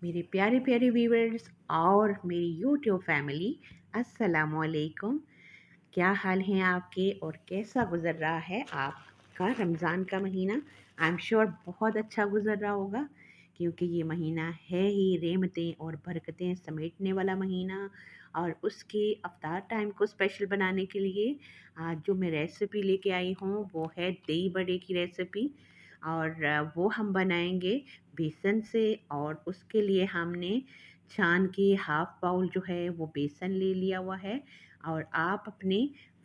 मेरे प्यारे प्यारे व्यूअर्स और मेरी यूट्यूब फैमिली, अस्सलाम वालेकुम। क्या हाल हैं आपके और कैसा गुज़र रहा है आपका रमज़ान का महीना। आई एम श्योर बहुत अच्छा गुज़र रहा होगा, क्योंकि ये महीना है ही रहमतें और बरकतें समेटने वाला महीना। और उसके अफ्तार टाइम को स्पेशल बनाने के लिए आज जो मैं रेसिपी लेके आई हूँ वो है दही बड़े की रेसिपी। और वो हम बनाएंगे बेसन से। और उसके लिए हमने छान के हाफ बाउल जो है वो बेसन ले लिया हुआ है। और आप अपने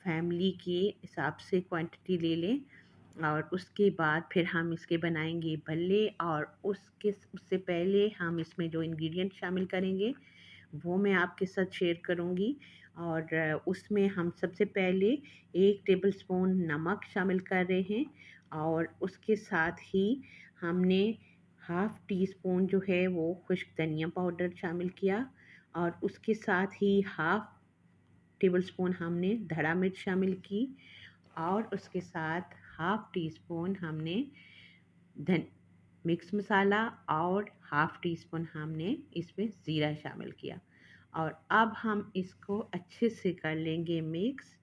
फैमिली के हिसाब से क्वांटिटी ले लें। और उसके बाद फिर हम इसके बनाएंगे भल्ले। और उससे पहले हम इसमें जो इंग्रेडिएंट शामिल करेंगे वो मैं आपके साथ शेयर करूंगी। और उसमें हम सबसे पहले 1 टेबलस्पून नमक शामिल कर रहे हैं। और उसके साथ ही हमने हाफ़ टी स्पून जो है वो खुश्क धनिया पाउडर शामिल किया। और उसके साथ ही हाफ़ टेबल स्पून हमने धड़ा मिर्च शामिल की। और उसके साथ हाफ़ टी स्पून हमने धन मिक्स मसाला और हाफ़ टी स्पून हमने इसमें ज़ीरा शामिल किया। और अब हम इसको अच्छे से कर लेंगे मिक्स।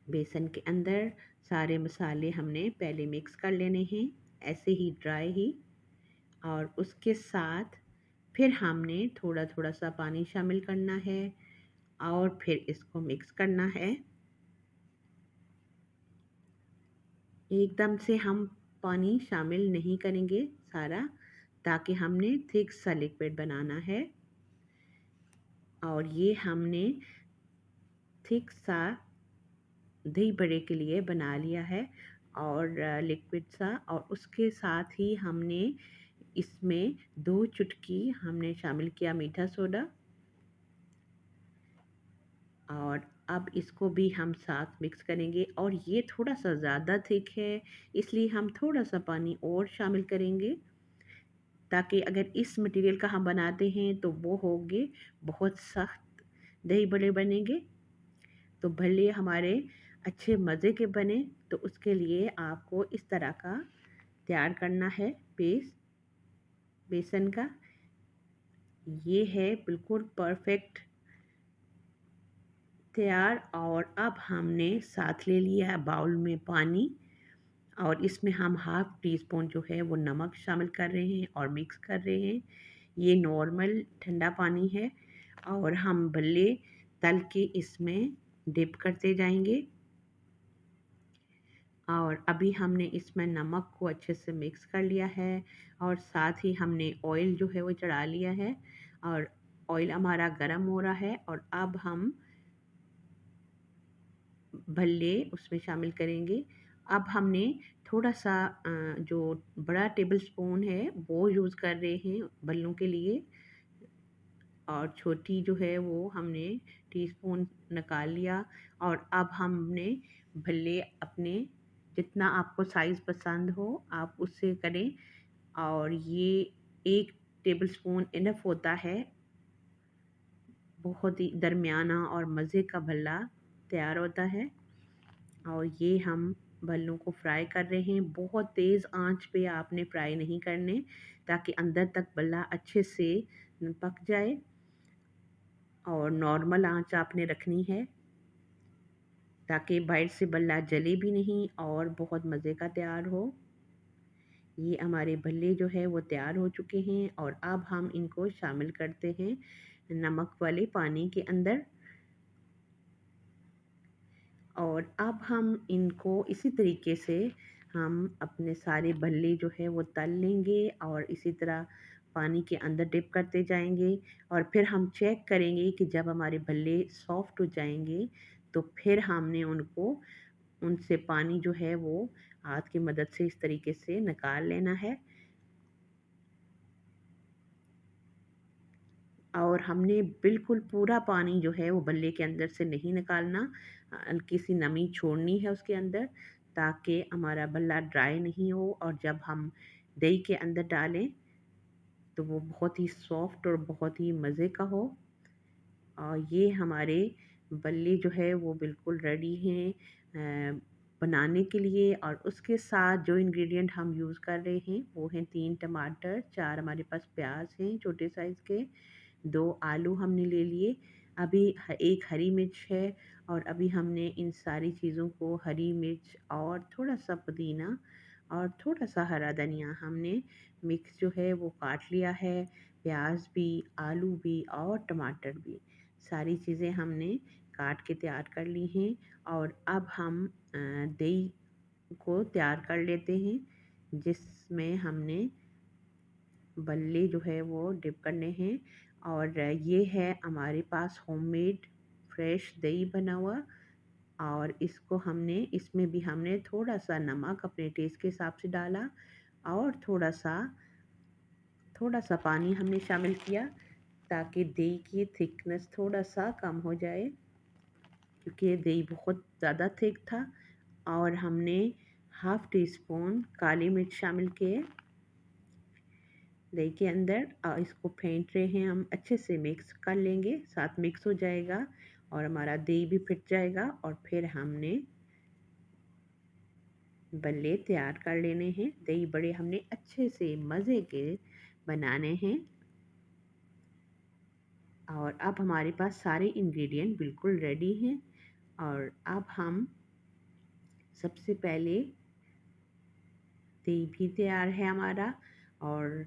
बेसन के अंदर सारे मसाले हमने पहले मिक्स कर लेने हैं, ऐसे ही ड्राई ही। और उसके साथ फिर हमने थोड़ा थोड़ा सा पानी शामिल करना है और फिर इसको मिक्स करना है। एकदम से हम पानी शामिल नहीं करेंगे सारा, ताकि हमने थिक सा लिक्विड बनाना है। और ये हमने थिक सा दही बड़े के लिए बना लिया है और लिक्विड सा। और उसके साथ ही हमने इसमें 2 चुटकी हमने शामिल किया मीठा सोडा। और अब इसको भी हम साथ मिक्स करेंगे। और ये थोड़ा सा ज़्यादा थिक है, इसलिए हम थोड़ा सा पानी और शामिल करेंगे, ताकि अगर इस मटेरियल का हम बनाते हैं तो वो होंगे बहुत सख्त दही बड़े बनेंगे। तो भले हमारे अच्छे मज़े के बने, तो उसके लिए आपको इस तरह का तैयार करना है बेसन का। ये है बिल्कुल परफेक्ट तैयार। और अब हमने साथ ले लिया है बाउल में पानी। और इसमें हम हाफ़ टी स्पून जो है वो नमक शामिल कर रहे हैं और मिक्स कर रहे हैं। ये नॉर्मल ठंडा पानी है और हम भल्ले तल के इसमें डिप करते जाएंगे। और अभी हमने इसमें नमक को अच्छे से मिक्स कर लिया है। और साथ ही हमने ऑयल जो है वो चढ़ा लिया है और ऑयल हमारा गर्म हो रहा है। और अब हम भल्ले उसमें शामिल करेंगे। अब हमने थोड़ा सा जो बड़ा टेबल स्पून है वो यूज़ कर रहे हैं भल्लों के लिए। और छोटी जो है वो हमने टीस्पून निकाल लिया। और अब हमने भल्ले अपने जितना आपको साइज़ पसंद हो आप उससे करें। और ये 1 टेबल स्पून इनफ होता है। बहुत ही दरमियाना और मज़े का भल्ला तैयार होता है। और ये हम भल्लों को फ्राई कर रहे हैं। बहुत तेज़ आंच पे आपने फ्राई नहीं करने, ताकि अंदर तक भल्ला अच्छे से पक जाए। और नॉर्मल आंच आपने रखनी है, ताकि बाहर से भल्ला जले भी नहीं और बहुत मज़े का तैयार हो। ये हमारे भल्ले जो है वो तैयार हो चुके हैं। और अब हम इनको शामिल करते हैं नमक वाले पानी के अंदर। और अब हम इनको इसी तरीके से हम अपने सारे भल्ले जो है वो तल लेंगे और इसी तरह पानी के अंदर डिप करते जाएंगे। और फिर हम चेक करेंगे कि जब हमारे भल्ले सॉफ्ट हो जाएंगे तो फिर हमने उनसे पानी जो है वो हाथ की मदद से इस तरीके से निकाल लेना है। और हमने बिल्कुल पूरा पानी जो है वो भल्ले के अंदर से नहीं निकालना, हल्की सी नमी छोड़नी है उसके अंदर, ताकि हमारा भल्ला ड्राई नहीं हो। और जब हम दही के अंदर डालें तो वो बहुत ही सॉफ्ट और बहुत ही मज़े का हो। और ये हमारे भल्ले जो है वो बिल्कुल रेडी हैं बनाने के लिए। और उसके साथ जो इंग्रेडिएंट हम यूज़ कर रहे हैं वो हैं 3 टमाटर, 4 हमारे पास प्याज हैं छोटे साइज़ के, 2 आलू हमने ले लिए, अभी एक हरी मिर्च है। और अभी हमने इन सारी चीज़ों को, हरी मिर्च और थोड़ा सा पुदीना और थोड़ा सा हरा धनिया, हमने मिक्स जो है वो काट लिया है। प्याज भी, आलू भी और टमाटर भी, सारी चीज़ें हमने काट के तैयार कर ली हैं। और अब हम दही को तैयार कर लेते हैं, जिसमें हमने बल्ले जो है वो डिप करने हैं। और ये है हमारे पास होममेड फ्रेश दही बना हुआ। और इसको हमने, इसमें भी हमने थोड़ा सा नमक अपने टेस्ट के हिसाब से डाला, और थोड़ा सा पानी हमने शामिल किया, ताकि दही की थिकनेस थोड़ा सा कम हो जाए, क्योंकि ये दही बहुत ज़्यादा थिक था। और हमने हाफ़ टी स्पून काली मिर्च शामिल किए दही के अंदर। इसको फेंट रहे हैं हम, अच्छे से मिक्स कर लेंगे, साथ मिक्स हो जाएगा और हमारा दही भी फिट जाएगा। और फिर हमने बल्ले तैयार कर लेने हैं। दही बड़े हमने अच्छे से मज़े के बनाने हैं। और अब हमारे पास सारे इंग्रेडिएंट बिल्कुल रेडी हैं। और अब हम सबसे पहले, दही भी तैयार है हमारा, और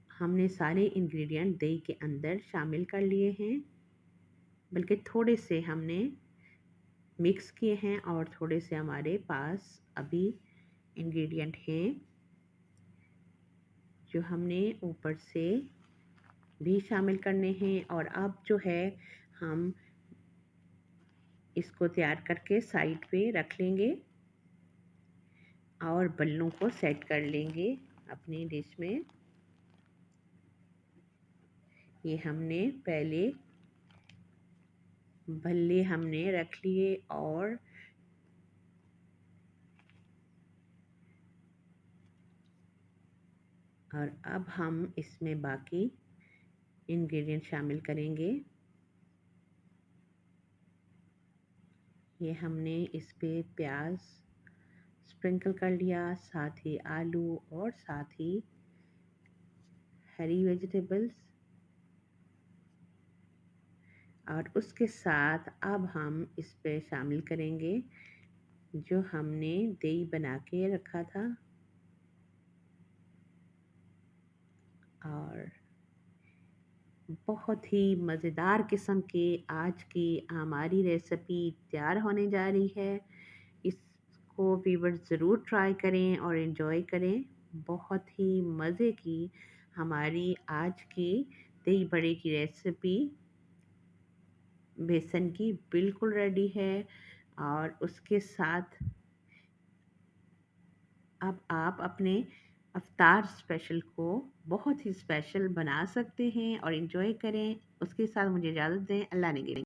हमने सारे इंग्रेडिएंट दही के अंदर शामिल कर लिए हैं, बल्कि थोड़े से हमने मिक्स किए हैं और थोड़े से हमारे पास अभी इंग्रेडिएंट हैं जो हमने ऊपर से भी शामिल करने हैं। और अब जो है हम इसको तैयार करके साइड पे रख लेंगे और बल्लों को सेट कर लेंगे अपनी डिश में। ये हमने पहले भल्ले हमने रख लिए, और अब हम इसमें बाकी इंग्रेडिएंट शामिल करेंगे। ये हमने इस पे प्याज स्प्रिंकल कर लिया, साथ ही आलू और साथ ही हरी वेजिटेबल्स। और उसके साथ अब हम इस पे शामिल करेंगे जो हमने दही बना के रखा था। और बहुत ही मज़ेदार किस्म के आज की हमारी रेसिपी तैयार होने जा रही है। इसको व्यूअर्स ज़रूर ट्राई करें और इन्जॉय करें। बहुत ही मज़े की हमारी आज की दही बड़े की रेसिपी बेसन की बिल्कुल रेडी है। और उसके साथ अब आप अपने अफ्तार स्पेशल को बहुत ही स्पेशल बना सकते हैं और इन्जॉय करें। उसके साथ मुझे इजाज़त दें। अल्लाह ने